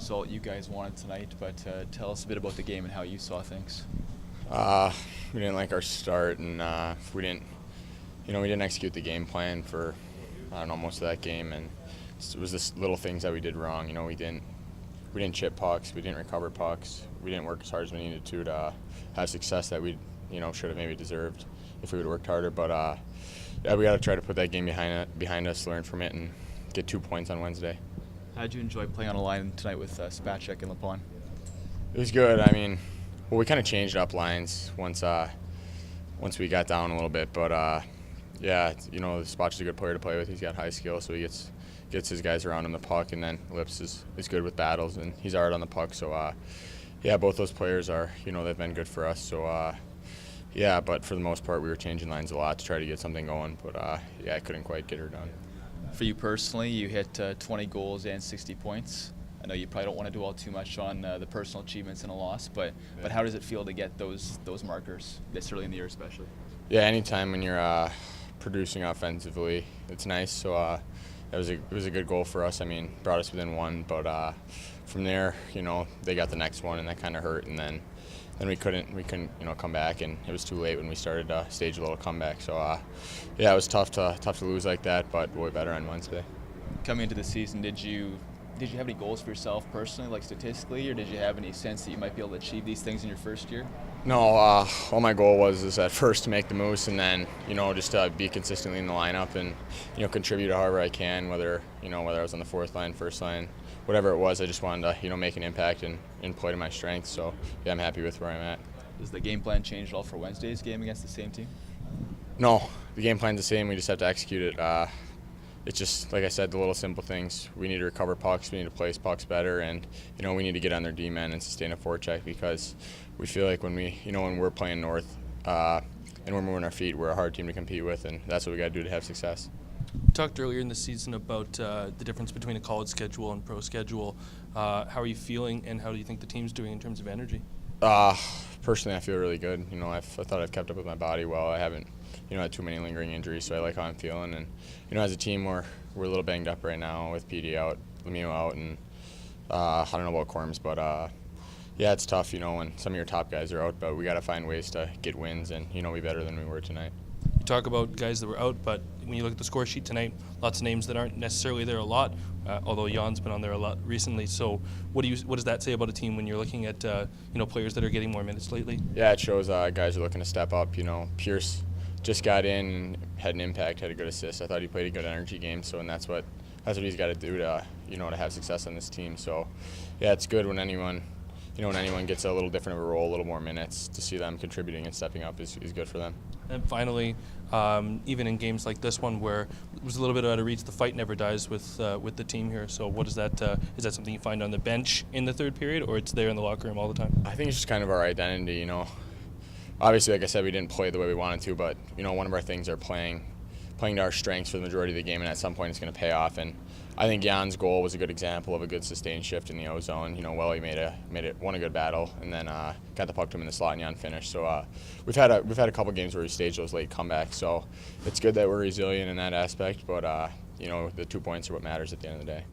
result you guys wanted tonight, but tell us a bit about the game and how you saw things. We didn't like our start, and we didn't execute the game plan for most of that game, and it was just little things that we did wrong. We didn't chip pucks, we didn't recover pucks, we didn't work as hard as we needed to have success that we should have maybe deserved if we would have worked harder. But yeah, we got to try to put that game behind us, learn from it, and get 2 points on Wednesday. How did you enjoy playing on a line tonight with Spacek and Lapon? It was good. We kind of changed up lines once we got down a little bit. But yeah, Spacek's a good player to play with. He's got high skill, so he gets his guys around him the puck, and then Lips is good with battles, and he's hard on the puck. So yeah, both those players are they've been good for us. So yeah, but for the most part, we were changing lines a lot to try to get something going. But yeah, I couldn't quite get her done. For you personally, you hit 20 goals and 60 points. I know you probably don't want to dwell too much on the personal achievements in a loss, but how does it feel to get those markers this early in the year, especially? Yeah, anytime when you're producing offensively, it's nice. So it was a good goal for us. Brought us within one, but from there, they got the next one, and that kind of hurt, and then we couldn't come back, and it was too late when we started to stage a little comeback. So yeah, it was tough to lose like that, but way better on Wednesday. Coming into the season, did you have any goals for yourself personally, like statistically, or did you have any sense that you might be able to achieve these things in your first year? No, all my goal was at first to make the Moose, and then just to be consistently in the lineup and contribute however I can, whether I was on the fourth line, first line, whatever it was. I just wanted to make an impact and play to my strengths. So yeah, I'm happy with where I'm at. Does the game plan change at all for Wednesday's game against the same team? No, the game plan's the same. We just have to execute it. It's just, like I said, the little simple things. We need to recover pucks, we need to place pucks better, and we need to get on their D-men and sustain a forecheck, because we feel like when we're playing North and we're moving our feet, we're a hard team to compete with, and that's what we got to do to have success. You talked earlier in the season about the difference between a college schedule and pro schedule. How are you feeling, and how do you think the team's doing in terms of energy? Personally, I feel really good. I thought I've kept up with my body well. I haven't had too many lingering injuries, so I like how I'm feeling. And as a team, we're a little banged up right now with PD out, Lemieux out, and I don't know about Corms, but yeah, it's tough, when some of your top guys are out. But we got to find ways to get wins and be better than we were tonight. You talk about guys that were out, but when you look at the score sheet tonight, lots of names that aren't necessarily there a lot, although Jan's been on there a lot recently. So what does that say about a team when you're looking at players that are getting more minutes lately? Yeah, it shows guys are looking to step up. Pierce just got in and had an impact, had a good assist. I thought he played a good energy game, and that's what he's got to do to to have success on this team. So yeah, it's good when anyone gets a little different of a role, a little more minutes. To see them contributing and stepping up is good for them. And finally, even in games like this one where it was a little bit out of reach, the fight never dies with the team here. So what is that? Is that something you find on the bench in the third period, or it's there in the locker room all the time? I think it's just kind of our identity. Obviously, like I said, we didn't play the way we wanted to, but one of our things are playing to our strengths for the majority of the game, and at some point it's going to pay off. And I think Jan's goal was a good example of a good sustained shift in the O-zone. Welly won a good battle, and then got the puck to him in the slot, and Jan finished. So we've had a couple games where we staged those late comebacks. So it's good that we're resilient in that aspect, but the 2 points are what matters at the end of the day.